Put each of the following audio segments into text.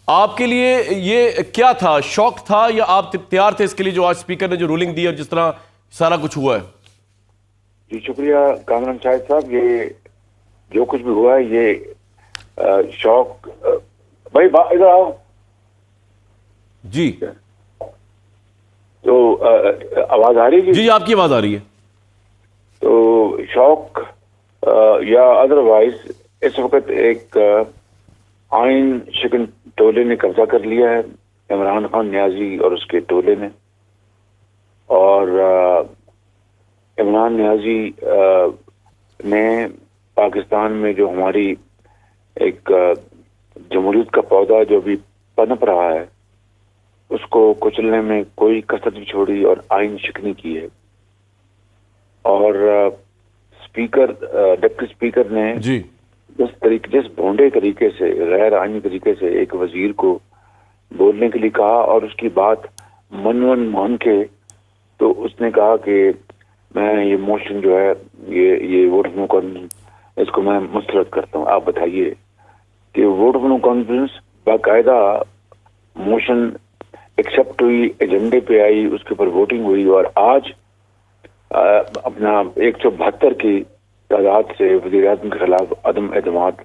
آپ کے لیے یہ کیا تھا؟ شوق تھا یا آپ تیار تھے اس کے لیے جو آج اسپیکر نے جو رولنگ دی اور جس طرح سارا کچھ ہوا ہے؟ جی شکریہ کامران شاہد صاحب. یہ جو کچھ بھی ہوا ہے یہ شوق. بھائی ادھر آؤ. جی تو آواز آ رہی ہے؟ جی آپ کی آواز آ رہی ہے. تو شوق یا ادروائز اس وقت ایک آئین شکن ٹولے نے قبضہ کر لیا ہے، عمران خان نیازی اور اس کے ٹولے نے. اور عمران نیازی نے پاکستان میں جو ہماری ایک جمہوریت کا پودا جو بھی پنپ رہا ہے اس کو کچلنے میں کوئی کسر نہیں چھوڑی اور آئین شکنی کی ہے. اور اسپیکر ڈپٹی اسپیکر نے جی جس بھونڈے طریقے سے، غیر آئینی طریقے سے ایک وزیر کو بولنے کے لیے کہا اور اس کی بات مان کے تو اس نے کہا کہ میں یہ موشن جو ہے یہ ووٹ آف نو کانفیڈنس اس کو میں مسترد کرتا ہوں. آپ بتائیے کہ ووٹ آف نو کانفیڈنس باقاعدہ موشن ایکسپٹ ہوئی، ایجنڈے پہ آئی، اس کے اوپر ووٹنگ ہوئی اور آج اپنا 172 کی تعداد سے وزیر اعظم کے خلاف عدم اعتماد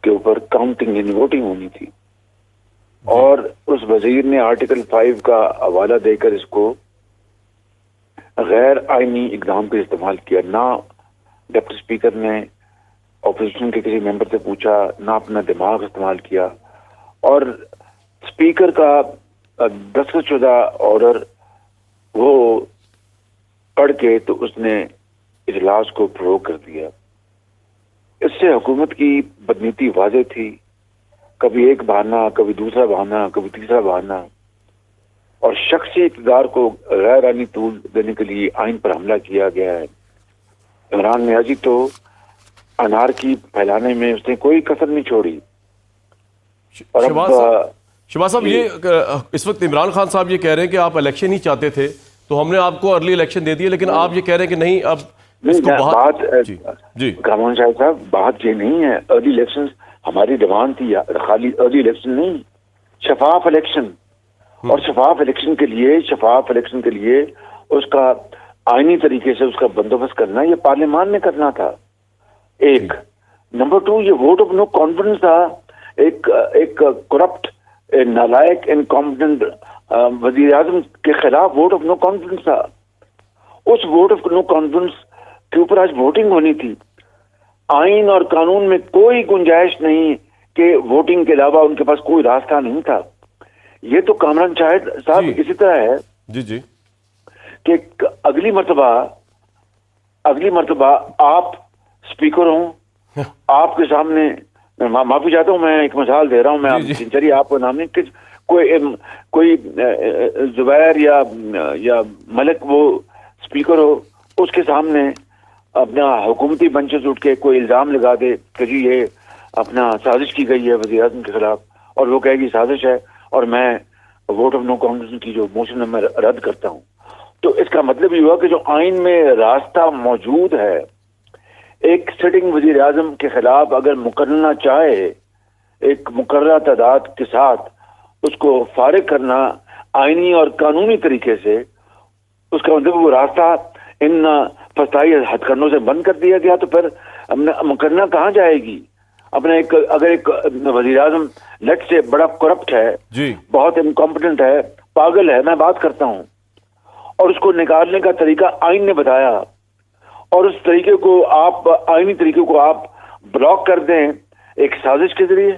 کے اوپر کاؤنٹنگ یعنی ووٹنگ ہونی تھی. اور اس وزیر نے آرٹیکل 5 کا حوالہ دے کر اس کو غیر آئینی اقدام کا استعمال کیا. نہ ڈپٹی اسپیکر نے اپوزیشن کے کسی ممبر سے پوچھا، نہ اپنا دماغ استعمال کیا. اور اسپیکر کا دستخط شدہ آرڈر وہ پڑھ کے تو اس نے اجلاس کو فروغ کر دیا. اس سے حکومت کی بدنیتی واضح تھی. کبھی ایک بہانہ، کبھی دوسرا بہانہ، کبھی تیسرا بہانہ، اور شخصی اقتدار کو غیر آئینی طول دینے کے لیے آئین پر حملہ کیا گیا ہے. عمران نیازی تو انارکی پھیلانے میں اس نے کوئی کسر نہیں چھوڑی. اور شہباز صاحب یہ اس وقت عمران خان صاحب یہ کہہ رہے ہیں کہ آپ الیکشن ہی چاہتے تھے تو ہم نے آپ کو ارلی الیکشن دے دیے، لیکن آپ یہ کہہ رہے ہیں کہ نہیں اب اس کو بات جی کامران شاہد صاحب بات یہ نہیں ہے. ارلی الیکشن ہماری ڈیمانڈ تھی، خالی ارلی الیکشن نہیں، شفاف الیکشن. اور شفاف الیکشن کے لیے اس کا آئینی طریقے سے اس کا بندوبست کرنا یہ پارلیمان نے کرنا تھا. ایک نمبر 2 یہ ووٹ آف نو کانفیڈنس تھا. ایک کرپٹ نالائق انکمپٹنٹ وزیر اعظم کے خلاف ووٹ آف نو کانفیڈنس تھا. اس ووٹ آف نو کانفیڈنس کے اوپر آج ووٹنگ ہونی تھی. آئین اور قانون میں کوئی گنجائش نہیں کہ ووٹنگ کے علاوہ ان کے پاس کوئی راستہ نہیں تھا. یہ تو کامران شاہد صاحب اسی طرح ہے جی کہ اگلی مرتبہ آپ اسپیکر ہوں، آپ کے سامنے معافی چاہتا ہوں، میں ایک مثال دے رہا ہوں، میں سنچری آپ کو نام نہیں کہ کوئی زبیر یا ملک وہ اسپیکر ہو، اس کے سامنے اپنا حکومتی بنچ سے اٹھ کے کوئی الزام لگا دے کہ جی یہ اپنا سازش کی گئی ہے وزیر اعظم کے خلاف، اور وہ کہے گی سازش ہے اور میں ووٹ آف نو کانفیڈنس کی جو موشن ہے میں رد کرتا ہوں. تو اس کا مطلب یہ ہوا کہ جو آئین میں راستہ موجود ہے، ایک سٹنگ وزیر اعظم کے خلاف اگر مقررہ چاہے ایک مقررہ تعداد کے ساتھ اس کو فارغ کرنا آئینی اور قانونی طریقے سے، اس کا مطلب وہ راستہ ان فسطائی ہتھ کنڈوں سے بند کر دیا گیا. تو پھر مقررہ کہاں جائے گی؟ اپنا اگر ایک وزیر اعظم لٹ سے بڑا کرپٹ ہے، بہت انکمپٹنٹ ہے، پاگل ہے، میں بات کرتا ہوں، اور اس کو نکالنے کا طریقہ آئین نے بتایا، اور اس طریقے کو آپ آئینی طریقے کو آپ بلاک کر دیں ایک سازش کے ذریعے.